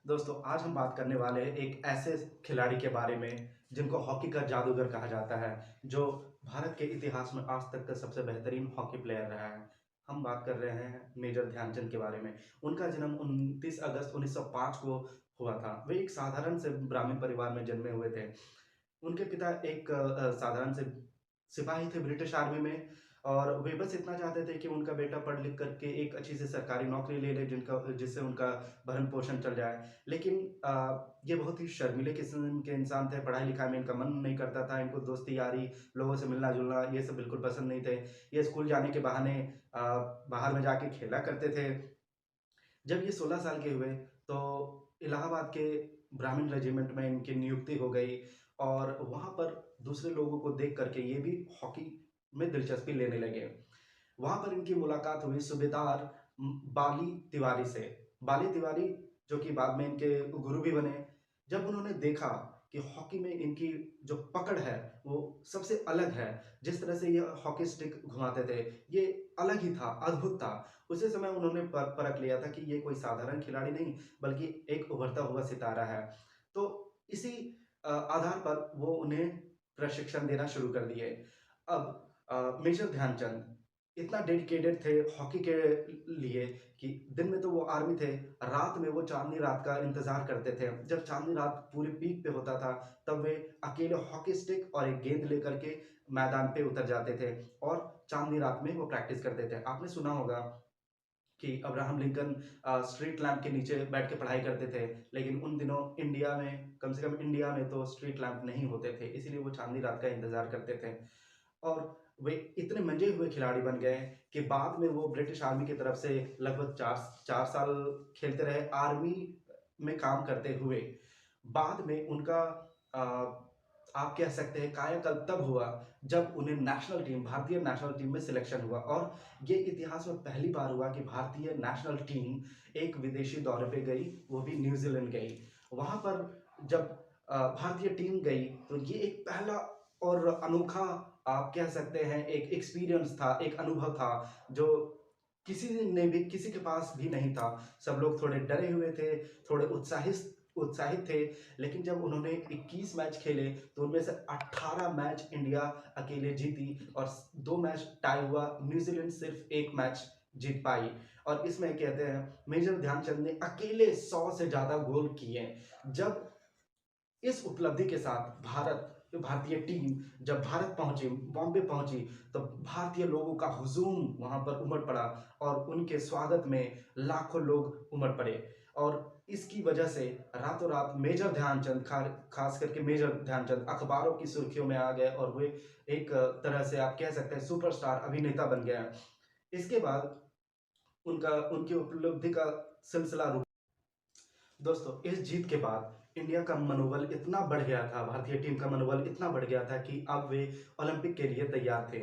दोस्तों, आज हम बात करने वाले हैं एक ऐसे खिलाड़ी के बारे में जिनको हॉकी का जादूगर कहा जाता है, जो भारत के इतिहास में आज तक का सबसे बेहतरीन हॉकी प्लेयर रहा है। हम बात कर रहे हैं मेजर ध्यानचंद के बारे में। उनका जन्म 29 अगस्त 1905 को हुआ था। वे एक साधारण से ब्राह्मण परिवार में जन्मे हुए थे। उनके पिता एक साधारण से सिपाही थे ब्रिटिश आर्मी में, और वे बस इतना चाहते थे कि उनका बेटा पढ़ लिख करके एक अच्छी सी सरकारी नौकरी ले ले जिससे उनका भरण पोषण चल जाए। लेकिन ये बहुत ही शर्मीले किस्म के इंसान थे, पढ़ाई लिखाई में इनका मन नहीं करता था, इनको दोस्ती यारी, लोगों से मिलना जुलना ये सब बिल्कुल पसंद नहीं थे। ये स्कूल जाने के बहाने अ, बाहर में जाके खेला करते थे। जब ये 16 साल के हुए तो इलाहाबाद के ब्राह्मण रेजिमेंट में इनकी नियुक्ति हो गई, और वहाँ पर दूसरे लोगों को देख करके ये भी हॉकी में दिलचस्पी लेने लगे। वहाँ पर इनकी मुलाकात हुई सूबेदार बाली तिवारी से। बाली तिवारी, जो कि बाद में इनके गुरु भी बने। जब उन्होंने देखा कि हॉकी में इनकी जो पकड़ है वो सबसे अलग है, जिस तरह से ये हॉकी स्टिक घुमाते थे, ये अलग ही था, अद्भुत था। उसी समय उन्होंने परख लिया था कि ये कोई साधारण खिलाड़ी नहीं, बल्कि एक उभरता हुआ सितारा है। तो इसी आधार पर वो उन्हें प्रशिक्षण देना शुरू कर दिए। अब मेजर ध्यानचंद इतना डेडिकेटेड थे हॉकी के लिए कि दिन में तो वो आर्मी थे, रात में वो चांदनी रात का इंतजार करते थे। जब चांदनी रात पूरे पीक पे होता था, तब वे अकेले हॉकी स्टिक और एक गेंद लेकर के मैदान पे उतर जाते थे, और चांदनी रात में वो प्रैक्टिस करते थे। आपने सुना होगा कि अब्राहम लिंकन स्ट्रीट लैंप के नीचे बैठ के पढ़ाई करते थे, लेकिन उन दिनों इंडिया में, कम से कम इंडिया में तो स्ट्रीट लैंप नहीं होते थे, इसीलिए वो चांदनी रात का इंतजार करते थे। और वे इतने मंजे हुए खिलाड़ी बन गए कि बाद में वो ब्रिटिश आर्मी की तरफ से लगभग 4 साल खेलते रहे आर्मी में काम करते हुए। बाद में उनका आप कह सकते हैं कायाकल्प तब हुआ जब उन्हें नेशनल टीम, भारतीय नेशनल टीम में सिलेक्शन हुआ, और ये इतिहास में पहली बार हुआ कि भारतीय नेशनल टीम एक विदेशी दौरे पे गई, वो भी न्यूजीलैंड गई। वहां पर जब भारतीय टीम गई तो ये एक पहला और अनोखा, आप कह सकते हैं एक एक्सपीरियंस था, एक अनुभव था, जो किसी ने भी, किसी के पास भी नहीं था। सब लोग थोड़े डरे हुए थे, थोड़े उत्साहित उत्साहित थे। लेकिन जब उन्होंने 21 मैच खेले तो उनमें से 18 मैच इंडिया अकेले जीती, और 2 मैच टाई हुआ, न्यूजीलैंड सिर्फ 1 मैच जीत पाई। और इसमें कहते हैं मेजर ध्यानचंद ने अकेले 100 से ज्यादा गोल किए। जब इस उपलब्धि के साथ भारतीय टीम जब भारत पहुंची, बॉम्बे पहुंची, तो भारतीय लोगों का हुजूम वहां पर उमड़ पड़ा, और उनके स्वागत में लाखों लोग उमड़ पड़े। और इसकी वजह से रातों रात मेजर ध्यानचंद, खास करके मेजर ध्यानचंद अखबारों की सुर्खियों में आ गए, और वे एक तरह से आप कह सकते हैं सुपरस्टार अभिनेता बन गए। इसके बाद उनका उनकी उपलब्धि का सिलसिला। दोस्तों, इस जीत के बाद इंडिया का मनोबल इतना बढ़ गया था, भारतीय टीम का मनोबल इतना बढ़ गया था कि अब वे ओलंपिक के लिए तैयार थे।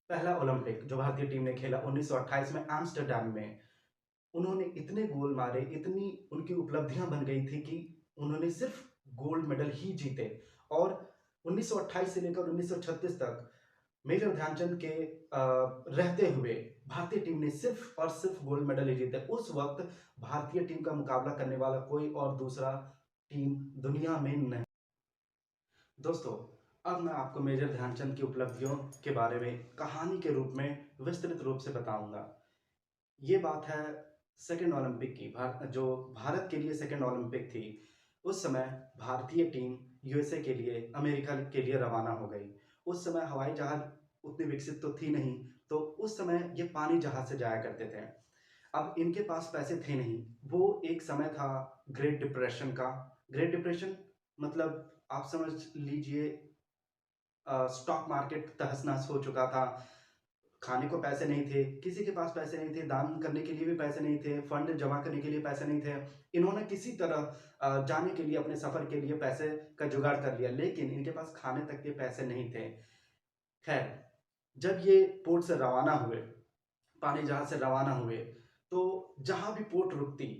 पहला ओलंपिक जो भारतीय टीम ने खेला 1928 में एम्स्टर्डम में, उन्होंने इतने गोल मारे, इतनी उनकी उपलब्धियां बन गई थी कि उन्होंने सिर्फ गोल्ड मेडल ही जीते। और 1928 से लेकर 1936 तक मेजर ध्यानचंद के रहते हुए भारतीय टीम ने सिर्फ और सिर्फ गोल्ड मेडल ही जीते। उस वक्त भारतीय टीम का मुकाबला करने वाला कोई और दूसरा टीम दुनिया में नहीं। दोस्तों, अब मैं आपको मेजर ध्यानचंद की उपलब्धियों के बारे में कहानी के रूप में विस्तृत रूप से बताऊंगा। ये बात है सेकेंड ओलंपिक की, जो भारत के लिए सेकेंड ओलंपिक थी। उस समय भारतीय टीम यूएसए के लिए, अमेरिका के लिए रवाना हो गई। उस समय हवाई जहाज उतनी विकसित तो थी नहीं, तो उस समय ये पानी जहाज से जाया करते थे। अब इनके पास पैसे थे नहीं। वो एक समय था ग्रेट डिप्रेशन का। ग्रेट डिप्रेशन मतलब आप समझ लीजिए, स्टॉक मार्केट तहस नहस हो चुका था, खाने को पैसे नहीं थे, किसी के पास पैसे नहीं थे, दान करने के लिए भी पैसे नहीं थे, फंड जमा करने के लिए पैसे नहीं थे। इन्होंने किसी तरह जाने के लिए, अपने सफर के लिए पैसे का जुगाड़ कर लिया, लेकिन इनके पास खाने तक के पैसे नहीं थे। खैर, जब ये पोर्ट से रवाना हुए, पानी जहाज से रवाना हुए, तो जहां भी पोर्ट रुकती,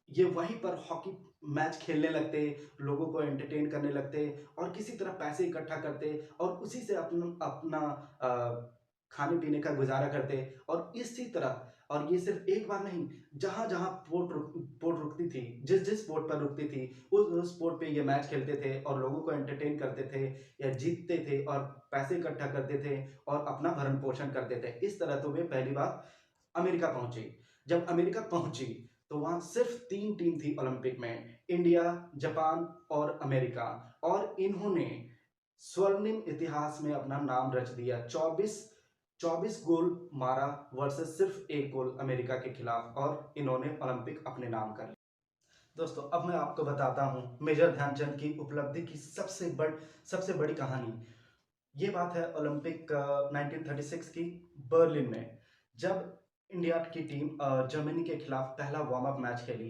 ये वहीं पर हॉकी मैच खेलने लगते, लोगों को एंटरटेन करने लगते, और किसी तरह पैसे इकट्ठा करते, और उसी से अपना अपना खाने पीने का गुजारा करते। और इसी तरह और ये सिर्फ एक बार नहीं, जहाँ जहाँ पोर्ट रुकती थी, जिस जिस पोर्ट पर रुकती थी, उस पोर्ट पे ये मैच खेलते थे और लोगों को एंटरटेन करते थे या जीतते थे और पैसे इकट्ठा करते थे और अपना भरण पोषण करते थे। इस तरह तो वे पहली बार अमेरिका पहुंची। जब अमेरिका पहुंची तो वहां सिर्फ तीन टीम थी ओलंपिक में, इंडिया, जापान और अमेरिका। और इन्होंने स्वर्णिम इतिहास में अपना नाम रच दिया। 24 गोल मारा वर्सेस सिर्फ एक गोल अमेरिका के खिलाफ, और इन्होंने ओलंपिक अपने नाम कर लिया। दोस्तों, अब मैं आपको बताता हूं मेजर ध्यानचंद की उपलब्धि की सबसे बड़ी कहानी। ये बात है ओलंपिक 1936 की, बर्लिन में, जब इंडिया की टीम जर्मनी के खिलाफ पहला वार्म अप मैच खेली।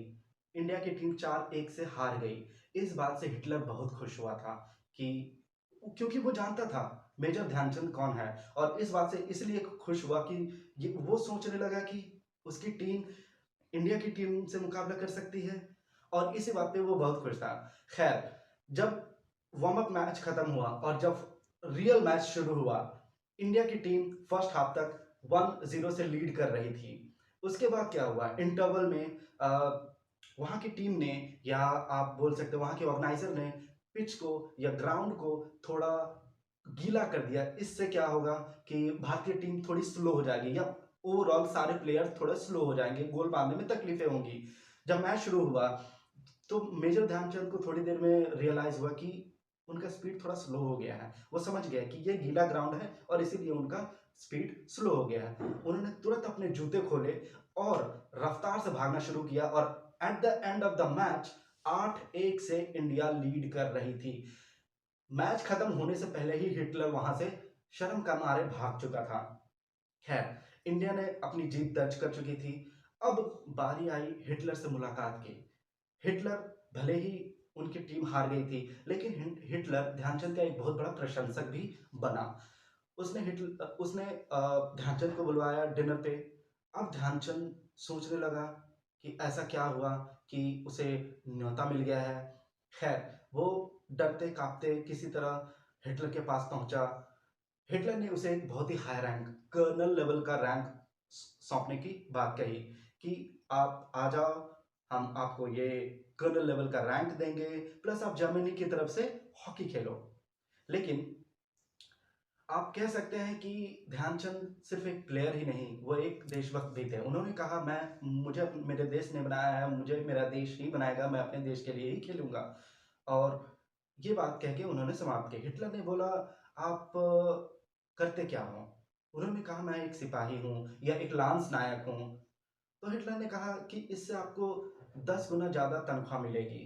इंडिया की टीम 4-1 से हार गई। इस बात से हिटलर बहुत खुश हुआ था कि, क्योंकि वो जानता था मेजर ध्यानचंद कौन है, और इस बात से इसलिए खुश हुआ कि वो सोचने लगा कि उसकी टीम इंडिया की टीम से मुकाबला कर सकती है, और इसी बात पे वो बहुत खुश था। खैर, जब वार्म अप मैच खत्म हुआ और जब रियल मैच शुरू हुआ, इंडिया की टीम फर्स्ट हाफ तक 1-0 से लीड कर रही थी। उसके बाद क्या हुआ, इंटरवल में वहां की टीम ने, या आप बोल सकते हो वहां के ऑर्गेनाइजर ने, पिच को या ग्राउंड को थोड़ा गीला कर दिया। इससे क्या होगा कि भारतीय टीम थोड़ी स्लो हो जाएगी, या ओवरऑल सारे प्लेयर थोड़ा स्लो हो जाएंगे, गोल मारने में तकलीफें होंगी। जब मैच शुरू हुआ तो मेजर ध्यानचंद को थोड़ी देर में रियलाइज हुआ कि उनका स्पीड थोड़ा स्लो हो गया है। वो समझ गया कि ये गीला ग्राउंड है और इसीलिए उनका स्पीड स्लो हो गया है। उन्होंने तुरंत अपने जूते खोले और रफ्तार से भागना शुरू किया, और at the end of the match 8-1 से इंडिया लीड कर रही थी। मैच खत्म होने से पहले ही हिटलर वहां से शर्म का मारे भाग चुका था। खैर, इंडिया ने अपनी जीत दर्ज कर चुकी थी। अब बारी आई हिटलर से मुलाकात की। हिटलर, भले ही उनकी टीम हार गई थी, लेकिन हिटलर ध्यानचंद का एक बहुत बड़ा प्रशंसक भी बना। उसने ध्यानचंद को बुलवाया डिनर पे। अब ध्यानचंद सोचने लगा कि ऐसा क्या हुआ कि उसे न्योता मिल गया है। खैर, वो डरते कांपते किसी तरह हिटलर के पास पहुंचा। हिटलर ने उसे एक बहुत ही हाई रैंक, कर्नल लेवल का रैंक सौंपने की बात कही कि आप आ जाओ, हम आपको ये कर्नल लेवल का रैंक देंगे, प्लस आप जर्मनी की तरफ से हॉकी खेलो। लेकिन आप कह सकते हैं कि ध्यानचंद सिर्फ एक प्लेयर ही नहीं, वो एक देशभक्त भी थे। उन्होंने कहा, मेरे देश ने बनाया है, मुझे मेरा देश ही बनाएगा, मैं अपने देश के लिए ही खेलूंगा। और ये बात कह के उन्होंने समाप्त की। हिटलर ने बोला, आप करते क्या हो? उन्होंने कहा, मैं एक सिपाही हूँ या एक लांस नायक हूँ। तो हिटलर ने कहा कि इससे आपको 10 गुना ज्यादा तनख्वाह मिलेगी।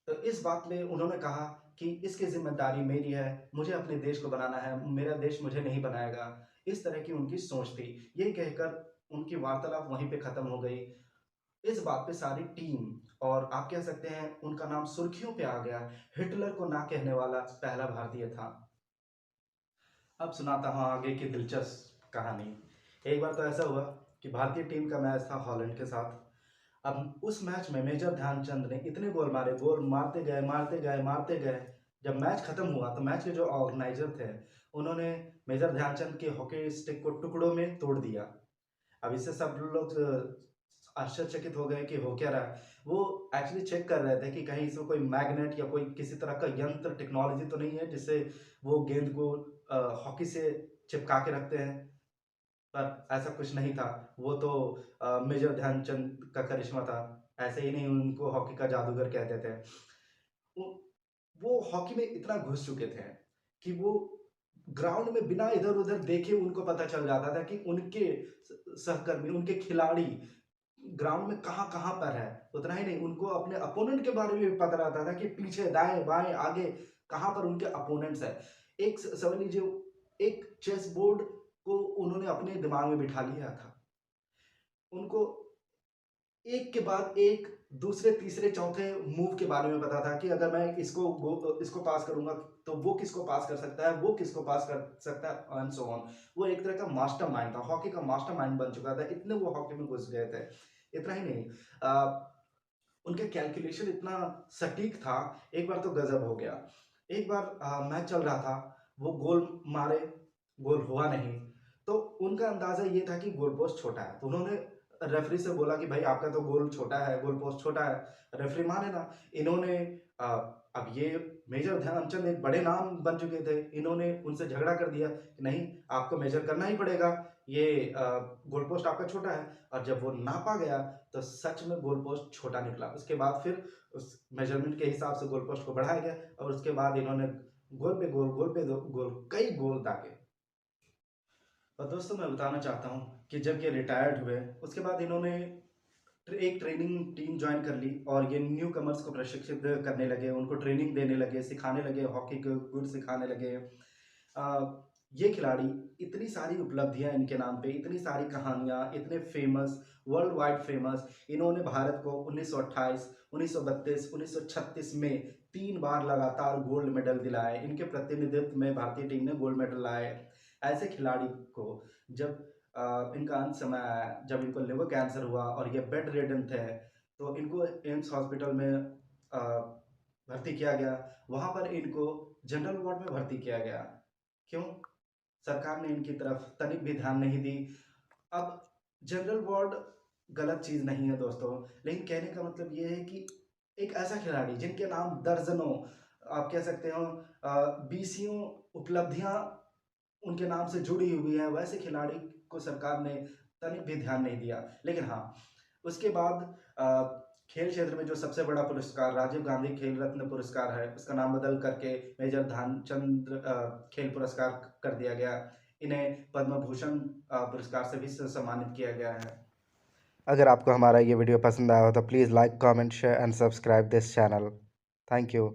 तो इस बात में उन्होंने कहा कि इसकी जिम्मेदारी मेरी है, मुझे अपने देश को बनाना है, मेरा देश मुझे नहीं बनाएगा। इस तरह की उनकी सोच थी। ये कहकर उनकी वार्तालाप वहीं पे खत्म हो गई। इस बात पे सारी टीम, और आप कह सकते हैं उनका नाम सुर्खियों पे आ गया। हिटलर को ना कहने वाला पहला भारतीय था। अब सुनाता हूँ आगे की दिलचस्प कहानी। एक बार तो ऐसा हुआ कि भारतीय टीम का मैच था हॉलैंड के साथ। अब उस मैच में मेजर ध्यानचंद ने इतने गोल मारे, गोल मारते गए मारते गए मारते गए। जब मैच खत्म हुआ तो मैच के जो ऑर्गेनाइजर थे, उन्होंने मेजर ध्यानचंद के हॉकी स्टिक को टुकड़ों में तोड़ दिया। अब इससे सब लोग आश्चर्यचकित हो गए कि हो क्या रहा है। वो एक्चुअली चेक कर रहे थे कि कहीं इसमें कोई मैग्नेट या कोई किसी तरह का यंत्र टेक्नोलॉजी तो नहीं है जिससे वो गेंद को हॉकी से चिपका के रखते हैं। पर ऐसा कुछ नहीं था। वो तो मेजर ध्यानचंद का करिश्मा था। ऐसे ही नहीं, उनको हॉकी का जादूगर कहते थे। वो वो हॉकी में इतना घुस चुके थे कि वो ग्राउंड में बिना इधर उधर देखे उनको पता चल जाता था कि उनके सहकर्मी, उनके खिलाड़ी ग्राउंड में कहाँ कहाँ पर है। उतना ही नहीं, उनको अपने अपोनेंट के बारे में भी पता रहता था कि पीछे दाएं बाएं आगे कहाँ पर उनके अपोनेंट्स है। एक समझ लीजिए, एक चेस बोर्ड को उन्होंने अपने दिमाग में बिठा लिया था। उनको एक के बाद एक दूसरे तीसरे चौथे मूव के बारे में पता था कि अगर मैं इसको पास करूंगा तो वो किसको पास कर सकता है, वो किसको पास कर सकता है, एंड सो ऑन। वो एक तरह का मास्टरमाइंड था, हॉकी का मास्टरमाइंड बन चुका था। इतने वो हॉकी में घुस गए थे। इतना ही नहीं, उनके कैलकुलेशन इतना सटीक था। एक बार तो गजब हो गया। एक बार मैच चल रहा था, वो गोल मारे, गोल हुआ नहीं। तो उनका अंदाज़ा ये था कि गोल पोस्ट छोटा है, तो उन्होंने रेफरी से बोला कि भाई आपका तो गोल छोटा है, गोल पोस्ट छोटा है, रेफरी माने ना। इन्होंने अब ये मेजर ध्यानचंद एक बड़े नाम बन चुके थे, इन्होंने उनसे झगड़ा कर दिया कि नहीं आपको मेजर करना ही पड़ेगा, ये गोल पोस्ट आपका छोटा है। और जब वो नापा गया तो सच में गोल पोस्ट छोटा निकला। उसके बाद फिर उस मेजरमेंट के हिसाब से गोल पोस्ट को बढ़ाया गया और उसके बाद इन्होंने गोल पे गोल, गोल पे गोल, कई गोल दागे। और दोस्तों मैं बताना चाहता हूँ कि जब ये रिटायर्ड हुए उसके बाद इन्होंने एक ट्रेनिंग टीम ज्वाइन कर ली और ये न्यू कमर्स को प्रशिक्षित करने लगे, उनको ट्रेनिंग देने लगे, सिखाने लगे, हॉकी के गुर सिखाने लगे। ये खिलाड़ी इतनी सारी उपलब्धियां इनके नाम पे, इतनी सारी कहानियां, इतने फेमस, वर्ल्ड वाइड फेमस। इन्होंने भारत को 1928, 1932, 1936 में 3 बार लगातार गोल्ड मेडल दिलाए। इनके प्रतिनिधित्व में भारतीय टीम ने गोल्ड मेडल लाए। ऐसे खिलाड़ी को जब इनका अंत समय आया, जब इनको लिवर कैंसर हुआ और ये बेड रिडन थे, तो इनको एम्स हॉस्पिटल में भर्ती किया गया। वहाँ पर इनको जनरल वार्ड में भर्ती किया गया। क्यों? सरकार ने इनकी तरफ तनिक भी ध्यान नहीं दी। अब जनरल वार्ड गलत चीज़ नहीं है दोस्तों, लेकिन कहने का मतलब ये है कि एक ऐसा खिलाड़ी जिनके नाम दर्जनों, आप कह सकते हो बीसियों उपलब्धियां उनके नाम से जुड़ी हुई है, वैसे खिलाड़ी को सरकार ने तनिक भी ध्यान नहीं दिया। लेकिन हाँ, उसके बाद खेल क्षेत्र में जो सबसे बड़ा पुरस्कार राजीव गांधी खेल रत्न पुरस्कार है, उसका नाम बदल करके मेजर ध्यानचंद खेल पुरस्कार कर दिया गया। इन्हें पद्म भूषण पुरस्कार से भी सम्मानित किया गया है। अगर आपको हमारा ये वीडियो पसंद आया हो तो please like, comment, share and subscribe this channel. Thank you.